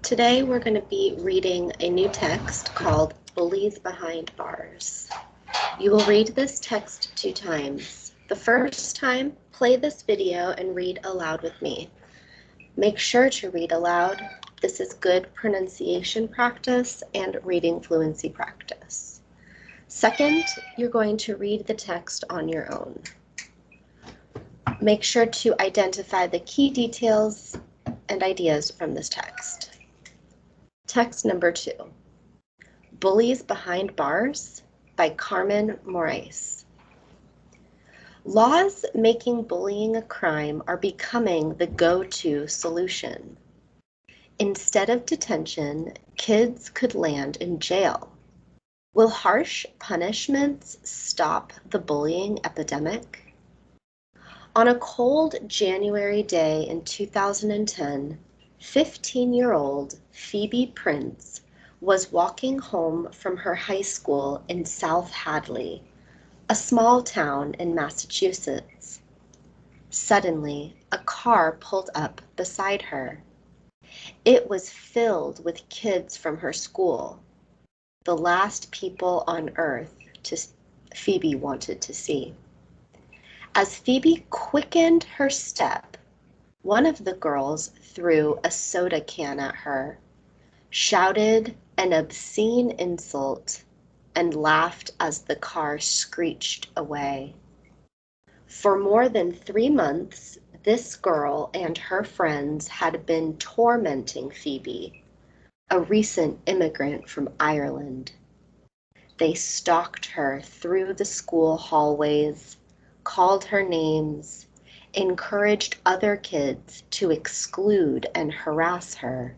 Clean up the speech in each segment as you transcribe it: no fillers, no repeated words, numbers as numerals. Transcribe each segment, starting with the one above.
Today we're going to be reading a new text called Bullies Behind Bars. You will read this text 2 times. The first time, play this video and read aloud with me. Make sure to read aloud. This is good pronunciation practice and reading fluency practice. Second, you're going to read the text on your own. Make sure to identify the key details and ideas from this text. Text number 2, Bullies Behind Bars by Carmen Moraes. Laws making bullying a crime are becoming the go-to solution. Instead of detention, kids could land in jail. Will harsh punishments stop the bullying epidemic? On a cold January day in 2010, 15-year-old Phoebe Prince was walking home from her high school in South Hadley, a small town in Massachusetts. Suddenly, a car pulled up beside her. It was filled with kids from her school, the last people on earth Phoebe wanted to see. As Phoebe quickened her step, one of the girls threw a soda can at her, shouted an obscene insult, and laughed as the car screeched away. For more than 3 months, this girl and her friends had been tormenting Phoebe, a recent immigrant from Ireland. They stalked her through the school hallways, called her names, encouraged other kids to exclude and harass her,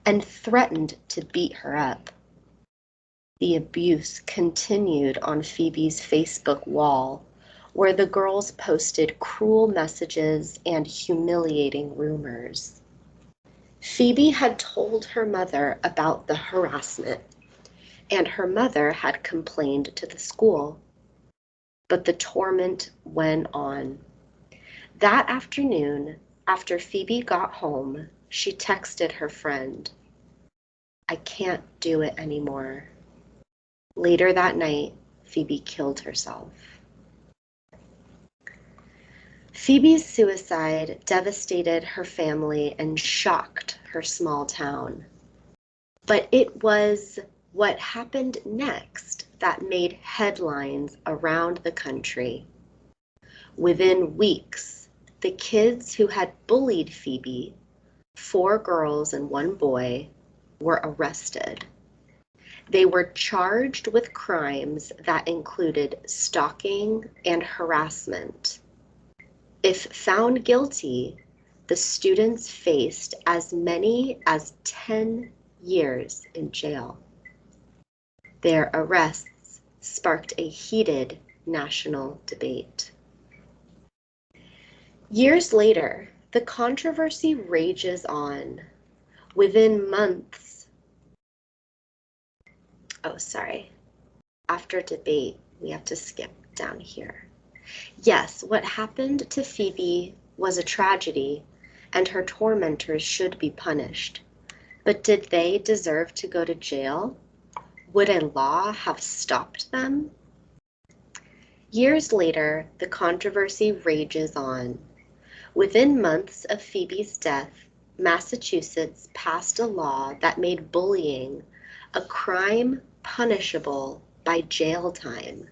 and threatened to beat her up. The abuse continued on Phoebe's Facebook wall, where the girls posted cruel messages and humiliating rumors. Phoebe had told her mother about the harassment, and her mother had complained to the school. But the torment went on. That afternoon, after Phoebe got home, she texted her friend, "I can't do it anymore." Later that night, Phoebe killed herself. Phoebe's suicide devastated her family and shocked her small town. But it was what happened next that made headlines around the country. Within weeks, the kids who had bullied Phoebe, 4 girls and 1 boy, were arrested. They were charged with crimes that included stalking and harassment. If found guilty, the students faced as many as 10 years in jail. Their arrests sparked a heated national debate. Years later, the controversy rages on. Within months, after debate, we have to skip down here. Yes, what happened to Phoebe was a tragedy, and her tormentors should be punished. But did they deserve to go to jail? Would a law have stopped them? Years later, the controversy rages on. Within months of Phoebe's death, Massachusetts passed a law that made bullying a crime punishable by jail time.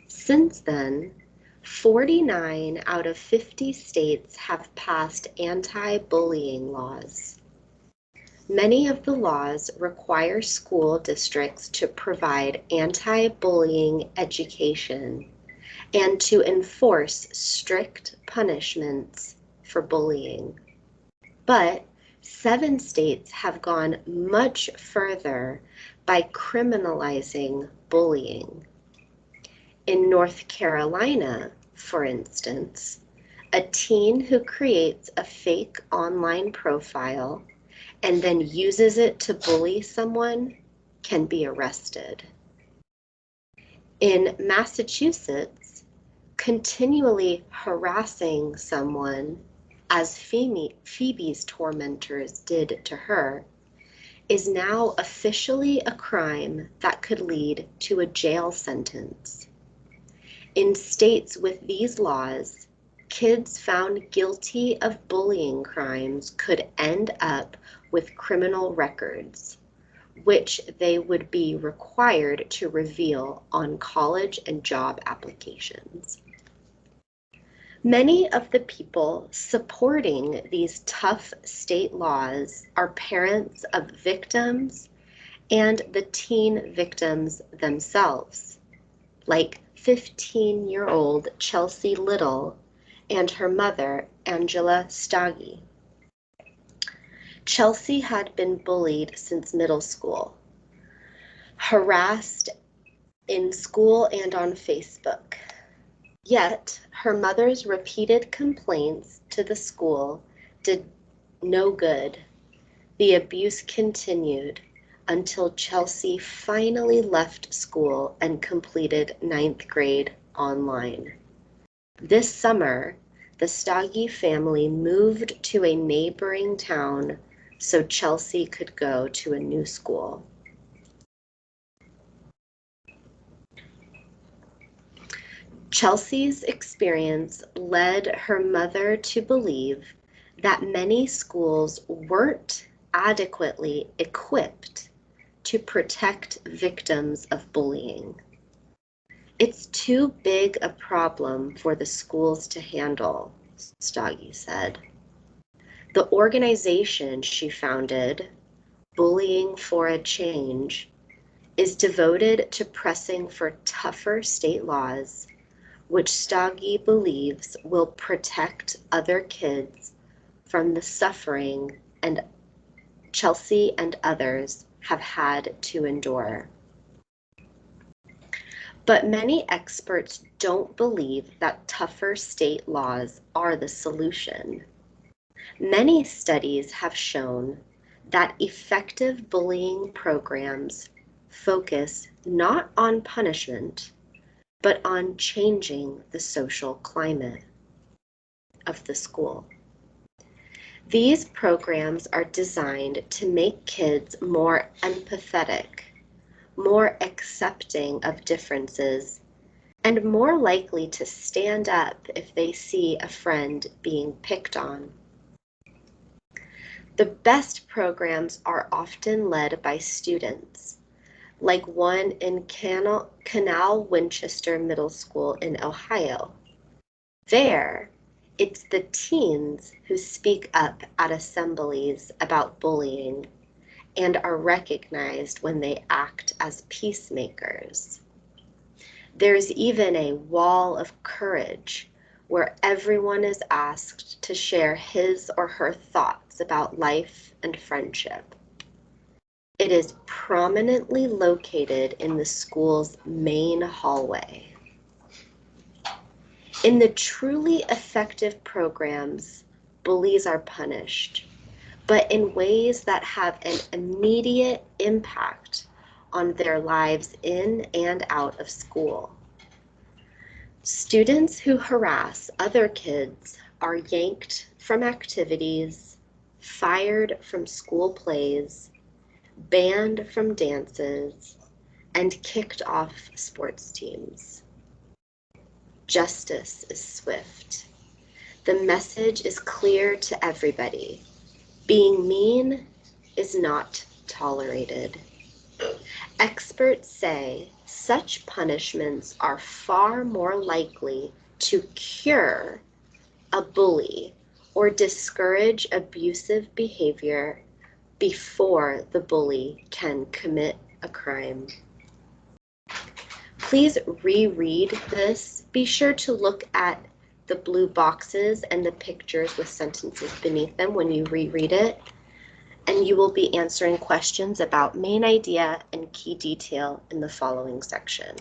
Since then, 49 out of 50 states have passed anti-bullying laws. Many of the laws require school districts to provide anti-bullying education and to enforce strict punishments for bullying. But 7 states have gone much further by criminalizing bullying. In North Carolina, for instance, a teen who creates a fake online profile and then uses it to bully someone can be arrested. In Massachusetts, continually harassing someone, as Phoebe's tormentors did to her, is now officially a crime that could lead to a jail sentence. In states with these laws, kids found guilty of bullying crimes could end up with criminal records, which they would be required to reveal on college and job applications. Many of the people supporting these tough state laws are parents of victims and the teen victims themselves, like 15-year-old Chelsea Little and her mother, Angela Stagge. Chelsea had been bullied since middle school, harassed in school and on Facebook. Yet, her mother's repeated complaints to the school did no good. The abuse continued until Chelsea finally left school and completed 9th grade online. This summer, the Stagge family moved to a neighboring town so Chelsea could go to a new school. Chelsea's experience led her mother to believe that many schools weren't adequately equipped to protect victims of bullying. It's too big a problem for the schools to handle, Stagge said. The organization she founded, Bullying for a Change, is devoted to pressing for tougher state laws, which Stagge believes will protect other kids from the suffering and Chelsea and others have had to endure. But many experts don't believe that tougher state laws are the solution. Many studies have shown that effective bullying programs focus not on punishment, but on changing the social climate of the school. These programs are designed to make kids more empathetic, more accepting of differences, and more likely to stand up if they see a friend being picked on. The best programs are often led by students, like one in Canal Winchester Middle School in Ohio. There, it's the teens who speak up at assemblies about bullying and are recognized when they act as peacemakers. There's even a wall of courage where everyone is asked to share his or her thoughts about life and friendship. It is prominently located in the school's main hallway. In the truly effective programs, bullies are punished, but in ways that have an immediate impact on their lives in and out of school. Students who harass other kids are yanked from activities, fired from school plays, banned from dances, and kicked off sports teams. Justice is swift. The message is clear to everybody. Being mean is not tolerated. Experts say such punishments are far more likely to cure a bully or discourage abusive behavior before the bully can commit a crime. Please reread this. Be sure to look at the blue boxes and the pictures with sentences beneath them when you reread it, and you will be answering questions about main idea and key detail in the following section.